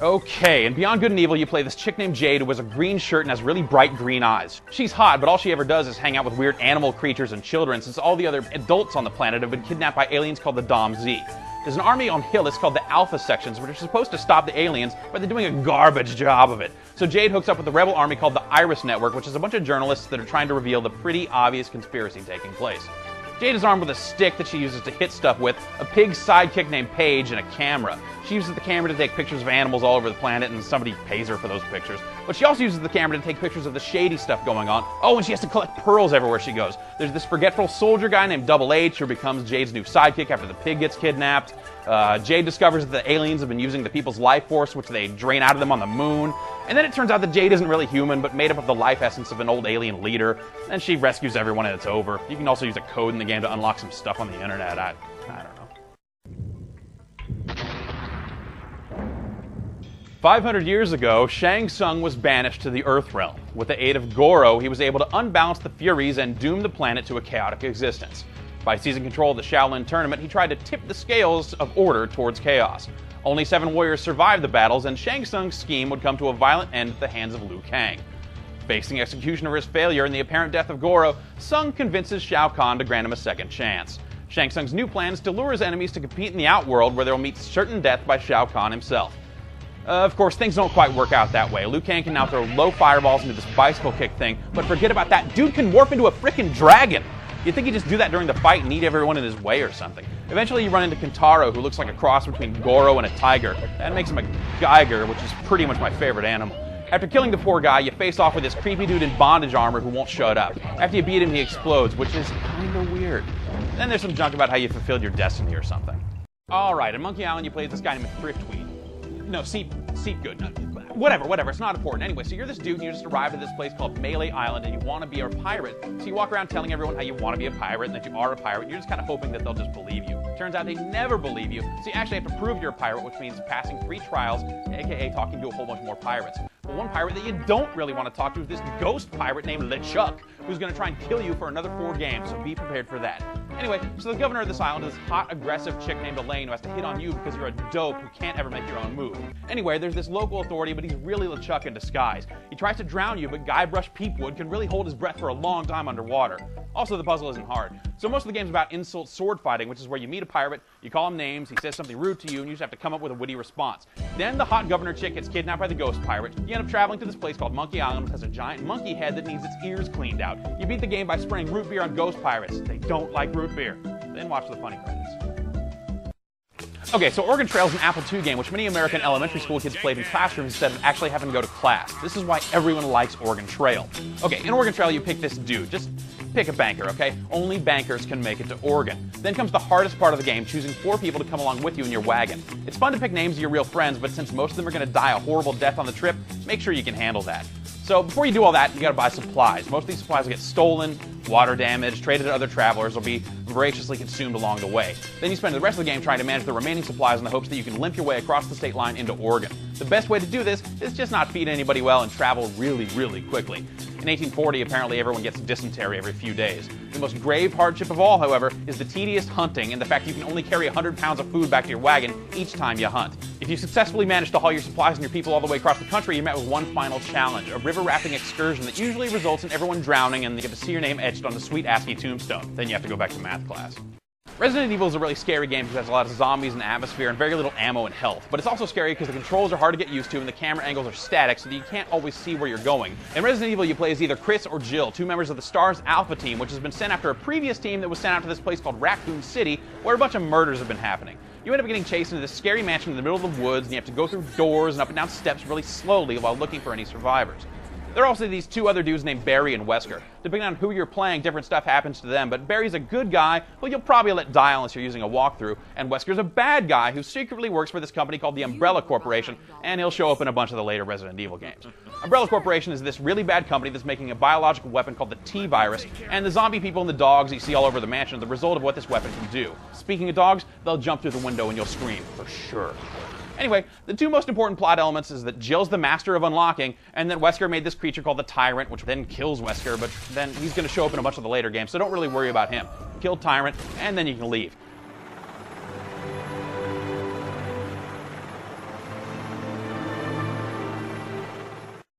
Okay, in Beyond Good and Evil, you play this chick named Jade who wears a green shirt and has really bright green eyes. She's hot, but all she ever does is hang out with weird animal creatures and children, since all the other adults on the planet have been kidnapped by aliens called the Dom Z. There's an army on Hillis called the Alpha Sections, which are supposed to stop the aliens, but they're doing a garbage job of it. So Jade hooks up with the rebel army called the Iris Network, which is a bunch of journalists that are trying to reveal the pretty obvious conspiracy taking place. Jade is armed with a stick that she uses to hit stuff with, a pig sidekick named Paige, and a camera. She uses the camera to take pictures of animals all over the planet, and somebody pays her for those pictures. But she also uses the camera to take pictures of the shady stuff going on. Oh, and she has to collect pearls everywhere she goes. There's this forgetful soldier guy named Double H who becomes Jade's new sidekick after the pig gets kidnapped. Jade discovers that the aliens have been using the people's life force, which they drain out of them on the moon. And then it turns out that Jade isn't really human, but made up of the life essence of an old alien leader. And she rescues everyone and it's over. You can also use a code in the game to unlock some stuff on the internet. I don't know. 500 years ago, Shang Tsung was banished to the Earth Realm. With the aid of Goro, he was able to unbalance the Furies and doom the planet to a chaotic existence. By seizing control of the Shaolin tournament, he tried to tip the scales of order towards chaos. Only 7 warriors survived the battles, and Shang Tsung's scheme would come to a violent end at the hands of Liu Kang. Facing execution over his failure and the apparent death of Goro, Tsung convinces Shao Kahn to grant him a second chance. Shang Tsung's new plan is to lure his enemies to compete in the Outworld, where they'll meet certain death by Shao Kahn himself. Of course, things don't quite work out that way. Liu Kang can now throw low fireballs into this bicycle kick thing, but forget about that. Dude can morph into a freaking dragon! You'd think he'd just do that during the fight and eat everyone in his way or something. Eventually you run into Kentaro, who looks like a cross between Goro and a tiger. That makes him a Geiger, which is pretty much my favorite animal. After killing the poor guy, you face off with this creepy dude in bondage armor who won't shut up. After you beat him, he explodes, which is kinda weird. Then there's some junk about how you fulfilled your destiny or something. Alright, in Monkey Island you play this guy named Thriftweed. No, Seepgood. Whatever, it's not important. Anyway, so you're this dude and you just arrived at this place called Melee Island and you want to be a pirate. So you walk around telling everyone how you want to be a pirate and that you are a pirate. You're just kind of hoping that they'll just believe you. Turns out they never believe you, so you actually have to prove you're a pirate, which means passing 3 trials, aka talking to a whole bunch more pirates. But one pirate that you don't really want to talk to is this ghost pirate named LeChuck, who's going to try and kill you for another 4 games, so be prepared for that. Anyway, so the governor of this island is this hot, aggressive chick named Elaine who has to hit on you because you're a dope who can't ever make your own move. Anyway, there's this local authority, but he's really LeChuck in disguise. He tries to drown you, but Guybrush Peepwood can really hold his breath for a long time underwater. Also, the puzzle isn't hard. So most of the game's about insult sword fighting, which is where you meet a pirate, you call him names, he says something rude to you, and you just have to come up with a witty response. Then the hot governor chick gets kidnapped by the ghost pirate. You end up traveling to this place called Monkey Island, which has a giant monkey head that needs its ears cleaned out. You beat the game by spraying root beer on ghost pirates. They don't like root beer. Then watch the funny credits. Okay, so Oregon Trail is an Apple II game which many American elementary school kids played in classrooms instead of actually having to go to class. This is why everyone likes Oregon Trail. Okay, in Oregon Trail you pick this dude. Just pick a banker, okay? Only bankers can make it to Oregon. Then comes the hardest part of the game, choosing 4 people to come along with you in your wagon. It's fun to pick names of your real friends, but since most of them are going to die a horrible death on the trip, make sure you can handle that. So before you do all that, you gotta buy supplies. Most of these supplies will get stolen, water damaged, traded to other travelers, or be voraciously consumed along the way. Then you spend the rest of the game trying to manage the remaining supplies in the hopes that you can limp your way across the state line into Oregon. The best way to do this is just not feed anybody well and travel really, really quickly. In 1840, apparently everyone gets dysentery every few days. The most grave hardship of all, however, is the tedious hunting and the fact you can only carry 100 pounds of food back to your wagon each time you hunt. If you successfully manage to haul your supplies and your people all the way across the country, you're met with one final challenge, a river rafting excursion that usually results in everyone drowning and you get to see your name etched on the sweet ASCII tombstone. Then you have to go back to math class. Resident Evil is a really scary game because it has a lot of zombies and atmosphere and very little ammo and health. But it's also scary because the controls are hard to get used to and the camera angles are static so that you can't always see where you're going. In Resident Evil you play as either Chris or Jill, 2 members of the STARS Alpha team, which has been sent after a previous team that was sent out to this place called Raccoon City, where a bunch of murders have been happening. You end up getting chased into this scary mansion in the middle of the woods and you have to go through doors and up and down steps really slowly while looking for any survivors. There are also these 2 other dudes named Barry and Wesker. Depending on who you're playing, different stuff happens to them, but Barry's a good guy who you'll probably let die unless you're using a walkthrough, and Wesker's a bad guy who secretly works for this company called the Umbrella Corporation, and he'll show up in a bunch of the later Resident Evil games. Umbrella Corporation is this really bad company that's making a biological weapon called the T-Virus, and the zombie people and the dogs that you see all over the mansion are the result of what this weapon can do. Speaking of dogs, they'll jump through the window and you'll scream, for sure. Anyway, the 2 most important plot elements is that Jill's the master of unlocking, and that Wesker made this creature called the Tyrant, which then kills Wesker, but then he's going to show up in a bunch of the later games, so don't really worry about him. Kill Tyrant, and then you can leave.